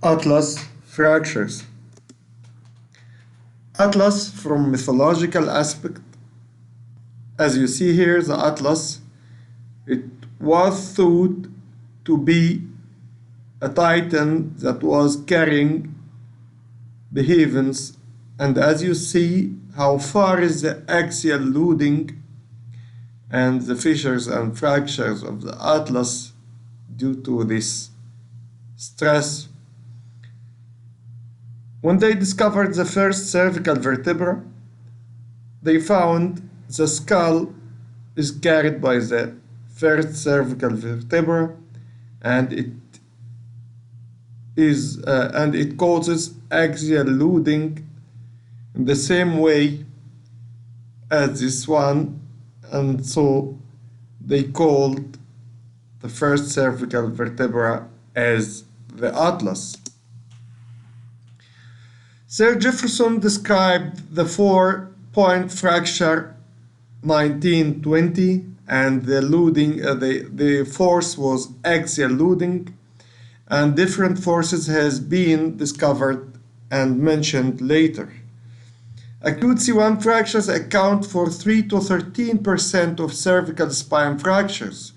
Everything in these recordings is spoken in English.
Atlas fractures. Atlas from mythological aspect. As you see here, the Atlas, it was thought to be a titan that was carrying the heavens, and as you see how far is the axial loading and the fissures and fractures of the Atlas due to this stress. When they discovered the first cervical vertebra, they found the skull is carried by the first cervical vertebra, and it causes axial loading in the same way as this one, and so they called the first cervical vertebra as the Atlas. Sir Jefferson described the 4-point fracture 1920, and the loading, the force was axial loading, and different forces has been discovered and mentioned later. Acute C1 fractures account for 3 to 13% of cervical spine fractures.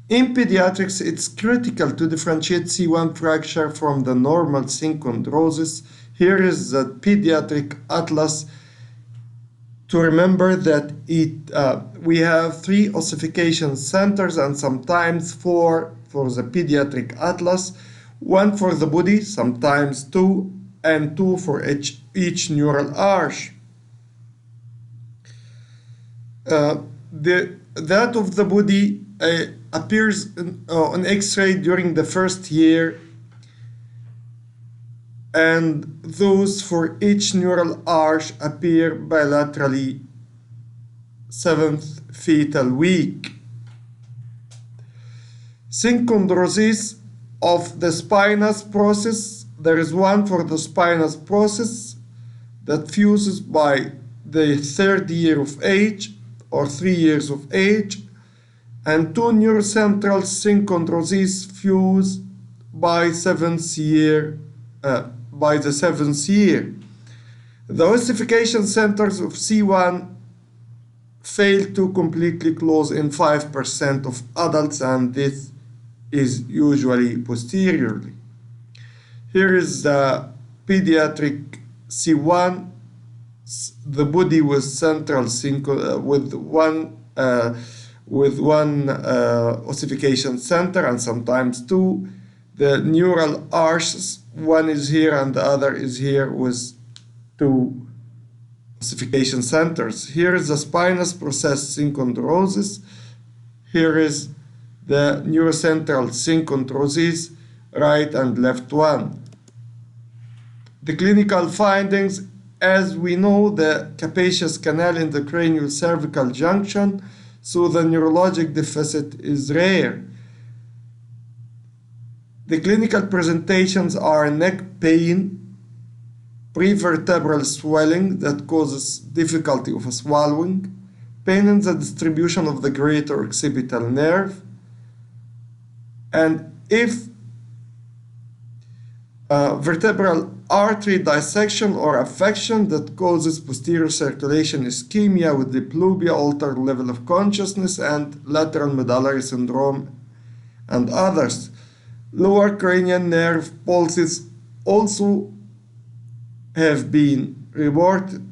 In pediatrics, it's critical to differentiate C1 fracture from the normal synchondrosis. Here is the pediatric atlas. To remember that we have 3 ossification centers and sometimes 4 for the pediatric atlas, 1 for the body, sometimes 2, and 2 for each neural arch. That of the body appears on X-ray during the first year, and those for each neural arch appear bilaterally 7th fetal week. Synchondrosis of the spinous process. There is one for the spinous process that fuses by the 3rd year of age or 3 years of age, and 2 neurocentral synchondroses fuse by 7th year. By the 7th year. The ossification centers of C1 fail to completely close in 5% of adults, and this is usually posteriorly. Here is the pediatric C1, the body with central with one ossification center and sometimes 2. The neural arches, one is here and the other is here with 2 ossification centers. Here is the spinous process synchondrosis. Here is the neurocentral synchondrosis, right and left one. The clinical findings, as we know, the capacious canal in the cranial-cervical junction, so the neurologic deficit is rare. The clinical presentations are neck pain, prevertebral swelling that causes difficulty of swallowing, pain in the distribution of the greater occipital nerve, and if vertebral artery dissection or affection that causes posterior circulation ischemia with diplopia, altered level of consciousness, and lateral medullary syndrome, and others. Lower cranial nerve pulses also have been reported.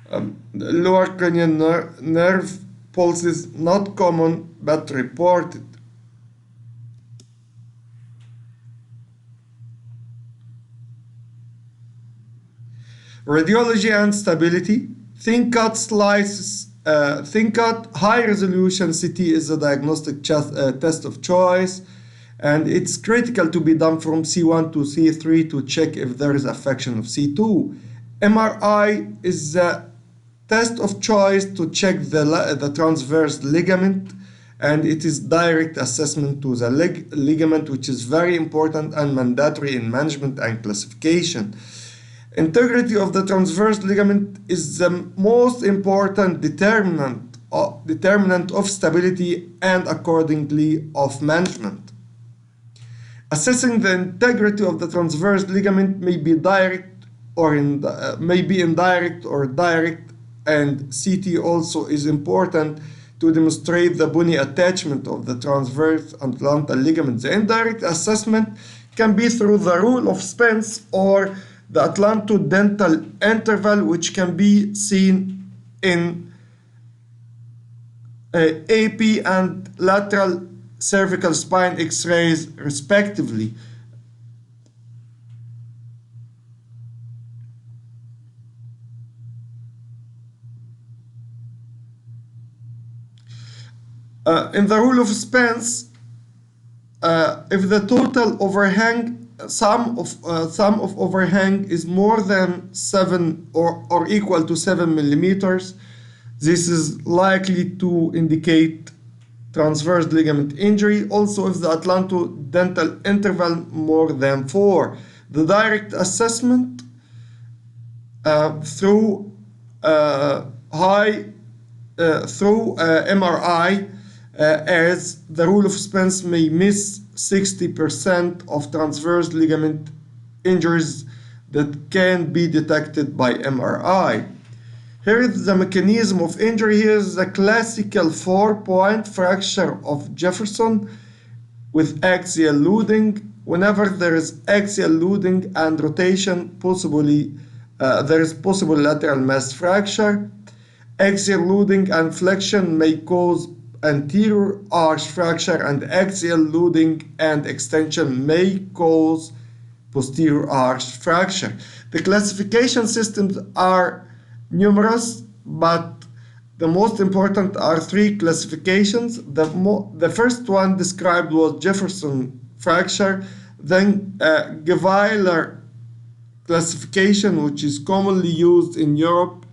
The lower cranial nerve pulses not common but reported. Radiology and stability. Thin-cut slices. Thin-cut high-resolution CT is a diagnostic test of choice, and it's critical to be done from C1 to C3 to check if there is affection of C2. MRI is the test of choice to check the transverse ligament, and it is direct assessment to the ligament, which is very important and mandatory in management and classification. Integrity of the transverse ligament is the most important determinant of stability and accordingly of management. Assessing the integrity of the transverse ligament may be direct or may be indirect or direct, and CT also is important to demonstrate the bony attachment of the transverse atlantal ligament. The indirect assessment can be through the rule of Spence or the atlantodental interval, which can be seen in AP and lateral cervical spine X-rays respectively. In the rule of Spence, if the total overhang sum of overhang is more than 7 or equal to 7 millimeters, this is likely to indicate transverse ligament injury. Also, if the atlantodental interval more than 4. The direct assessment through MRI, as the rule of Spence may miss 60% of transverse ligament injuries that can be detected by MRI. Here is the mechanism of injury. Here is the classical 4-point fracture of Jefferson with axial loading. Whenever there is axial loading and rotation, there is possible lateral mass fracture. Axial loading and flexion may cause anterior arch fracture, and axial loading and extension may cause posterior arch fracture. The classification systems are numerous, but the most important are 3 classifications. The first one described was Jefferson fracture, then Geweiler classification, which is commonly used in Europe,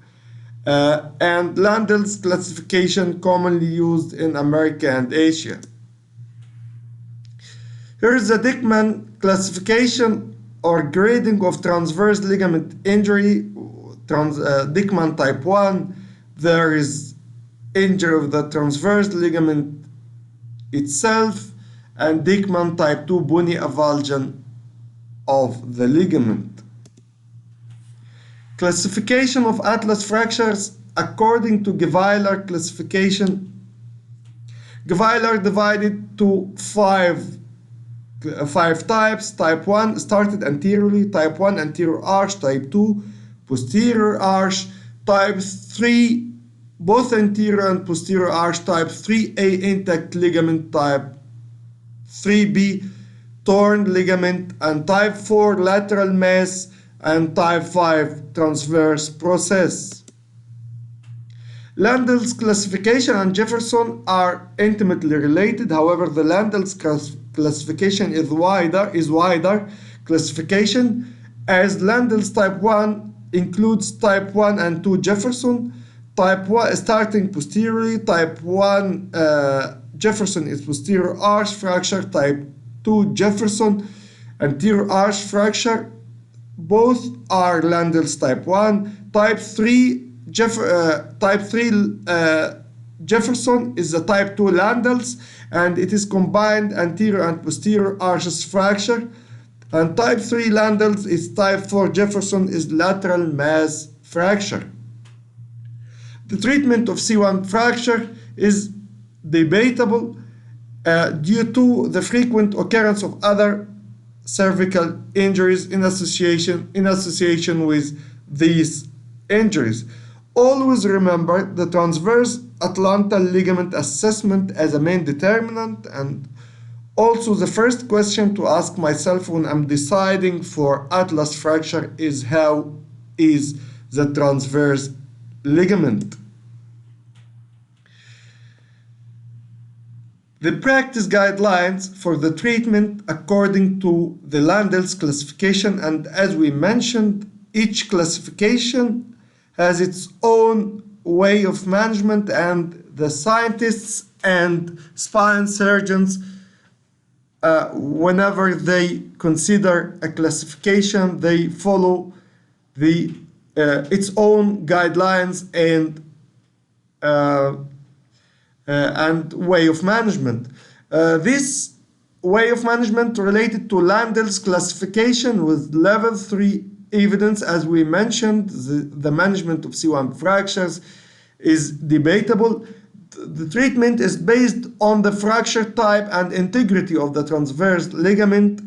and Landel's classification, commonly used in America and Asia. Here is the Dickman classification or grading of transverse ligament injury. Dickman type 1, there is injury of the transverse ligament itself, and Dickman type 2, bony avulsion of the ligament. Classification of atlas fractures according to Geweiler classification. Geweiler divided to 5 types. Type 1 started anteriorly, type 1 anterior arch, type 2 posterior arch, type 3 both anterior and posterior arch, type 3A intact ligament, type 3B torn ligament, and type 4 lateral mass, and type 5 transverse process. Landel's classification and Jefferson are intimately related. However, the Landel's classification is wider classification, as Landel's type 1 includes type 1 and 2 Jefferson. Type 1 starting posteriorly, type 1 Jefferson is posterior arch fracture, type 2 Jefferson anterior arch fracture. Both are Landel's type 1. Type 3 Jefferson is the type 2 Landel's, and it is combined anterior and posterior arches fracture. And type 3 Landel's is type 4 Jefferson is lateral mass fracture. The treatment of C1 fracture is debatable due to the frequent occurrence of other cervical injuries in association with these injuries. Always remember the transverse atlantal ligament assessment as a main determinant, and also the first question to ask myself when I'm deciding for atlas fracture is how is the transverse ligament. The practice guidelines for the treatment according to the Landel's classification, and as we mentioned, each classification has its own way of management, and the scientists and spine surgeons, whenever they consider a classification, they follow its own guidelines and way of management. This way of management related to Landel's classification with level 3 evidence. As we mentioned, the management of C1 fractures is debatable. The treatment is based on the fracture type and integrity of the transverse ligament.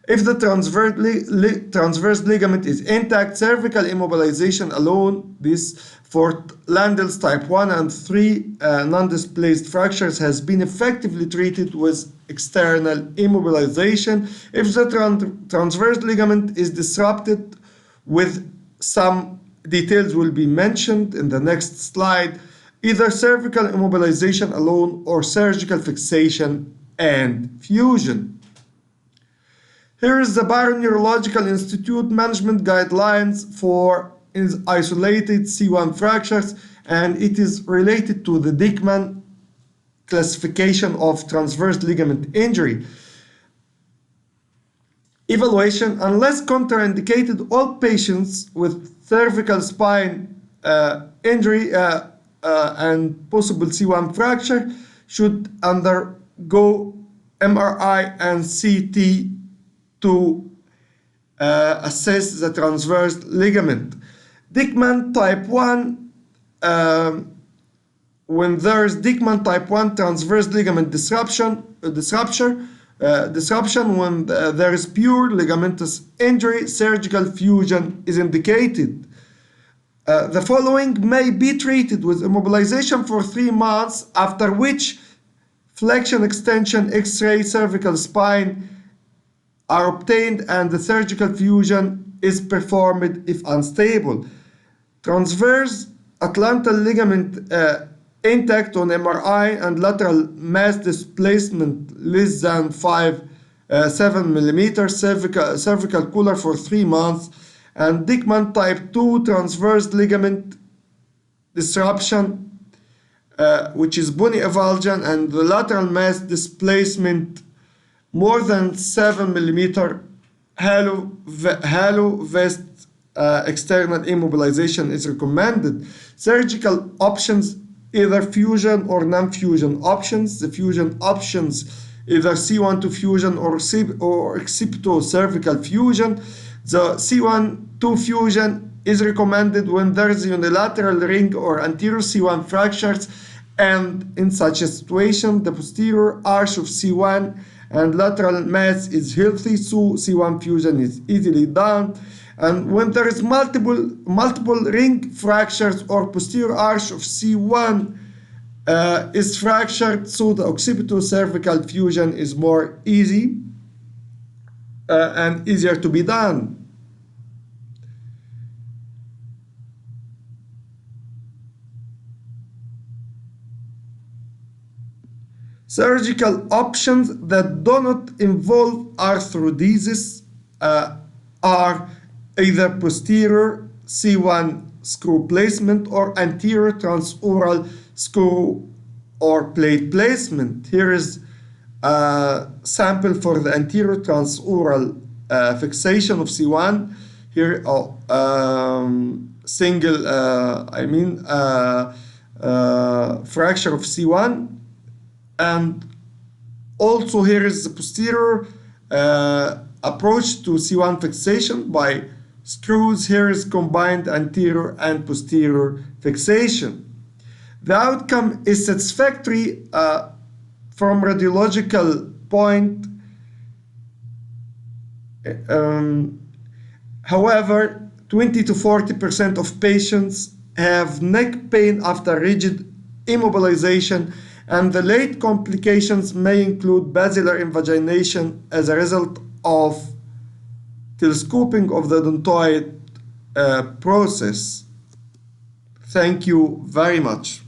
If the transverse ligament is intact, cervical immobilization alone, this for Landel's type 1 and 3 non-displaced fractures, has been effectively treated with external immobilization. If the transverse ligament is disrupted, with some details will be mentioned in the next slide, either cervical immobilization alone or surgical fixation and fusion. Here is the Barrow Neurological Institute management guidelines for isolated C1 fractures, and it is related to the Dickman classification of transverse ligament injury. Evaluation: unless contraindicated, all patients with cervical spine injury and possible C1 fracture should undergo MRI and CT to assess the transverse ligament. Dickman type 1, when there is Dickman type 1 transverse ligament disruption, when there is pure ligamentous injury, surgical fusion is indicated. The following may be treated with immobilization for 3 months, after which flexion, extension, X-ray, cervical spine are obtained and the surgical fusion is performed if unstable. Transverse atlantal ligament intact on MRI and lateral mass displacement less than 7 mm, cervical collar for 3 months, and Dickman type 2 transverse ligament disruption, which is bony avulsion, and the lateral mass displacement more than 7 mm, halo vest external immobilization is recommended. Surgical options: either fusion or non-fusion options. The fusion options: either C1-2 fusion or occipito cervical fusion. The C1-2 fusion is recommended when there is unilateral ring or anterior C1 fractures, and in such a situation the posterior arch of C1 and lateral mass is healthy, so C1 fusion is easily done. And when there is multiple ring fractures or posterior arch of C1 is fractured, so the occipito-cervical fusion is more easy and easier to be done. Surgical options that do not involve arthrodesis are either posterior C1 screw placement or anterior transoral screw or plate placement. Here is a sample for the anterior transoral fixation of C1. Here, single, fracture of C1. And also here is the posterior approach to C1 fixation by screws. Here is combined anterior and posterior fixation. The outcome is satisfactory from radiological point. However, 20 to 40% of patients have neck pain after rigid immobilization, and the late complications may include basilar invagination as a result of telescoping of the odontoid process. Thank you very much.